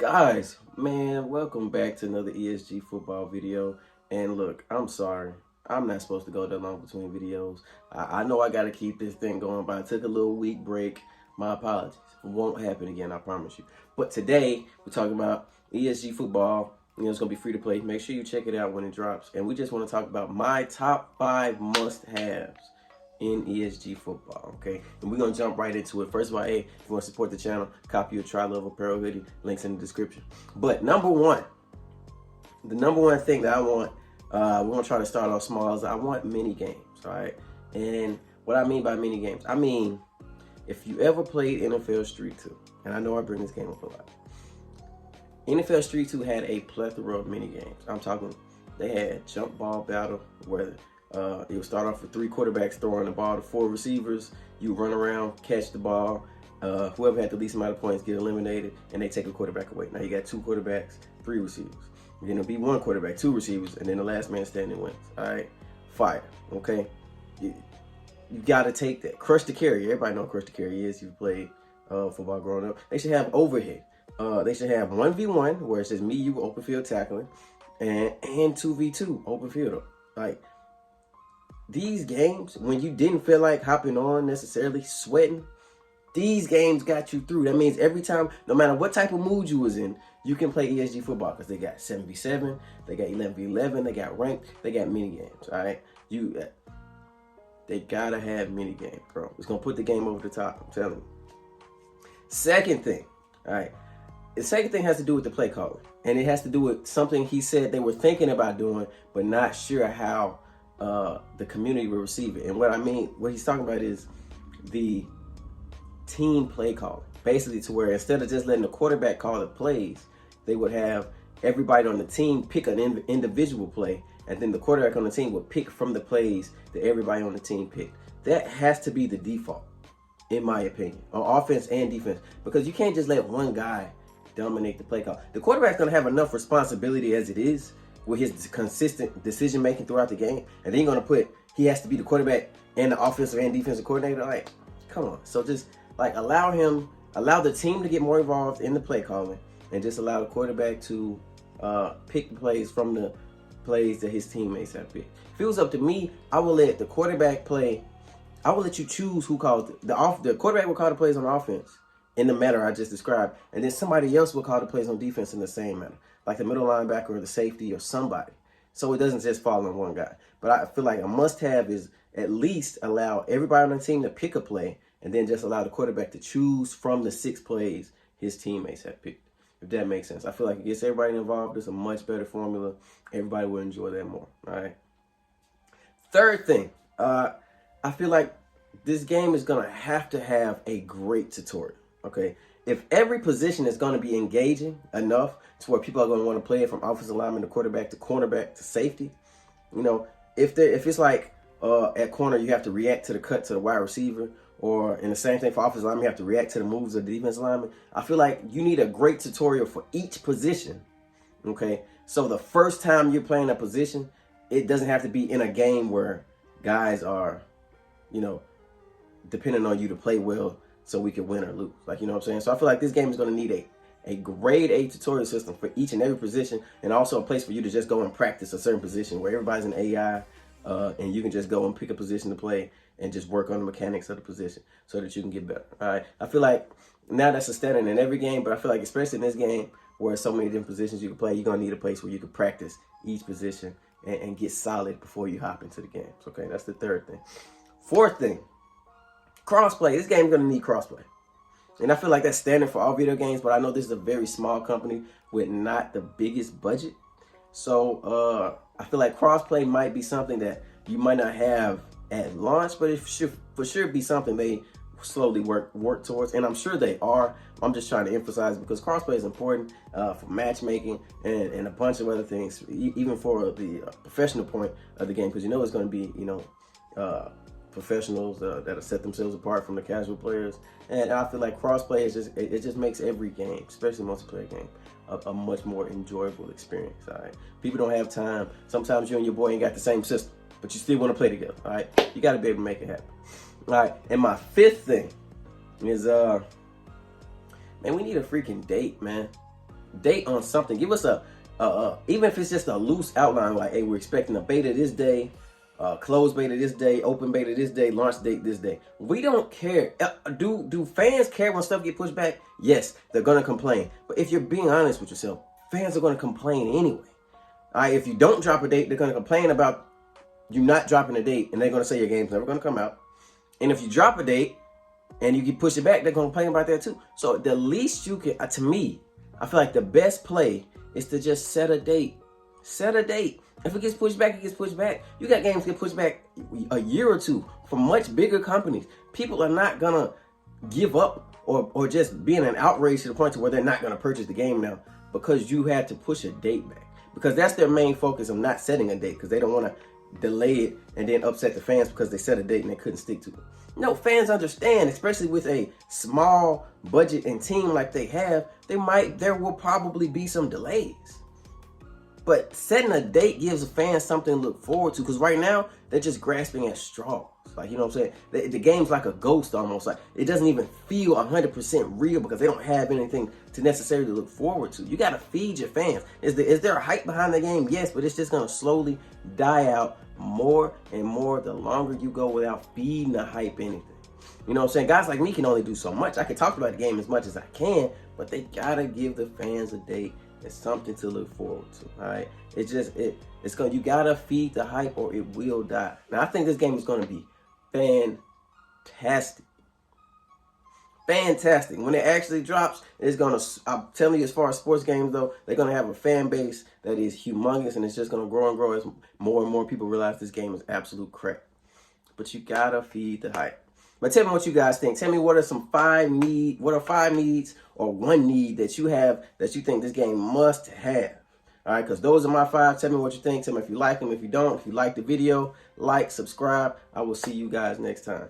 Guys, man, welcome back to another ESG football video. And look, I'm sorry. I'm not supposed to go that long between videos. I know I got to keep this thing going, but I took a little week break. My apologies. It won't happen again, I promise you. But today, we're talking about ESG football. It's going to be free to play. Make sure you check it out when it drops. And we just want to talk about my top 5 must-haves in ESG football, okay? And we're gonna jump right into it. First of all, hey, if you want to support the channel, copy your Tri-Love apparel hoodie, links in the description. But the number one thing that I want, we're gonna try to start off small, is I want mini games, all right? And what I mean by mini games, I mean, if you ever played NFL Street 2, and I know I bring this game up a lot, NFL Street 2 had a plethora of mini games. I'm talking, they had jump ball battle, where it would start off with 3 quarterbacks throwing the ball to 4 receivers. You run around, catch the ball. Whoever had the least amount of points get eliminated, and they take a quarterback away. Now you got 2 quarterbacks, 3 receivers. Then it'll be 1 quarterback, 2 receivers, and then the last man standing wins. All right, fire. Okay, you got to take that. Crush the carry. Everybody know Crush the carry is. You've played football growing up. They should have overhead. They should have 1v1 where it says me, you, open field tackling, and 2v2 open field. Like, these games, when you didn't feel like hopping on necessarily, sweating, these games got you through. That means every time, no matter what type of mood you was in, you can play ESG football, because they got 7v7, they got 11v11, they got ranked, they got mini games, all right? They gotta have mini games, bro. It's gonna put the game over the top, I'm telling you. Second thing, all right? The second thing has to do with the play calling, and it has to do with something he said they were thinking about doing, but not sure how the community will receive it. And what I mean, what he's talking about is the team play calling. Basically, to where instead of just letting the quarterback call the plays, they would have everybody on the team pick an individual play, and then the quarterback on the team would pick from the plays that everybody on the team picked. That has to be the default, in my opinion, on offense and defense, because you can't just let one guy dominate the play call. The quarterback's gonna have enough responsibility as it is with his consistent decision making throughout the game, and then you're gonna he has to be the quarterback and the offensive and defensive coordinator. Like, come on. So just like allow the team to get more involved in the play calling, and just allow the quarterback to pick the plays from the plays that his teammates have picked. If it was up to me, I would let the quarterback play. I would let you choose who calls the quarterback will call the plays on offense in the manner I just described, and then somebody else will call the plays on defense in the same manner, like the middle linebacker or the safety or somebody. So it doesn't just fall on one guy. But I feel like a must-have is at least allow everybody on the team to pick a play, and then just allow the quarterback to choose from the 6 plays his teammates have picked, if that makes sense. I feel like it gets everybody involved. It's a much better formula. Everybody will enjoy that more, all right? Third thing, I feel like this game is going to have a great tutorial, okay? If every position is going to be engaging enough to where people are going to want to play it, from offensive lineman to quarterback to cornerback to safety, you know, if it's like at corner you have to react to the cut to the wide receiver, or in the same thing for offensive lineman, you have to react to the moves of the defensive lineman. I feel like you need a great tutorial for each position, okay? So the first time you're playing a position, it doesn't have to be in a game where guys are, you know, depending on you to play well so we can win or lose. Like, you know what I'm saying? So I feel like this game is going to need a grade A tutorial system for each and every position, and also a place for you to just go and practice a certain position where everybody's an AI, and you can just go and pick a position to play and just work on the mechanics of the position so that you can get better. All right. I feel like now that's a standard in every game, but I feel like especially in this game where so many different positions you can play, you're going to need a place where you can practice each position and get solid before you hop into the games. Okay. That's the third thing. Fourth thing, crossplay. This game is going to need crossplay. And I feel like that's standard for all video games, but I know this is a very small company with not the biggest budget. So I feel like crossplay might be something that you might not have at launch, but it should for sure be something they slowly work towards. And I'm sure they are. I'm just trying to emphasize, because crossplay is important for matchmaking and a bunch of other things, even for the professional point of the game, because you know it's going to be, you know, professionals that'll set themselves apart from the casual players. And I feel like crossplay is just makes every game, especially multiplayer game, a much more enjoyable experience. All right, people don't have time. Sometimes you and your boy ain't got the same system, but you still want to play together. All right, you got to be able to make it happen. All right, and my fifth thing is man, we need a freaking date, man. date on something. Give us even if it's just a loose outline, like, hey, we're expecting a beta this day, closed beta this day, open beta this day, launch date this day. We don't care. Do fans care when stuff get pushed back? Yes, they're gonna complain. But if you're being honest with yourself, fans are gonna complain anyway. All right, if you don't drop a date, they're gonna complain about you not dropping a date, and they're gonna say your game's never gonna come out. And if you drop a date and you can push it back, they're gonna complain about that too. So the least you can, to me, I feel like the best play is to just set a date. Set a date. If it gets pushed back, it gets pushed back. You got games get pushed back a year or two from much bigger companies. People are not gonna give up or just be in an outrage to the point to where they're not gonna purchase the game now because you had to push a date back. Because that's their main focus of not setting a date, because they don't want to delay it and then upset the fans because they set a date and they couldn't stick to it. No, fans understand, especially with a small budget and team like they have, there will probably be some delays. But setting a date gives the fans something to look forward to, because right now they're just grasping at straws. Like, you know what I'm saying? The game's like a ghost almost. Like, it doesn't even feel 100% real because they don't have anything to necessarily look forward to. You got to feed your fans. Is there a hype behind the game? Yes, but it's just going to slowly die out more and more the longer you go without feeding the hype anything. You know what I'm saying? Guys like me can only do so much. I can talk about the game as much as I can, but they got to give the fans a date. It's something to look forward to, all right? You gotta feed the hype or it will die. Now, I think this game is gonna be fantastic. Fantastic. When it actually drops, it's gonna, I'm telling you, as far as sports games though, they're gonna have a fan base that is humongous, and it's just gonna grow and grow as more and more people realize this game is absolute crap. But you gotta feed the hype. But tell me what you guys think. Tell me what are 5 needs or one need that you have that you think this game must have. All right, because those are my 5. Tell me what you think. Tell me if you like them, if you don't. If you like the video, like, subscribe. I will see you guys next time.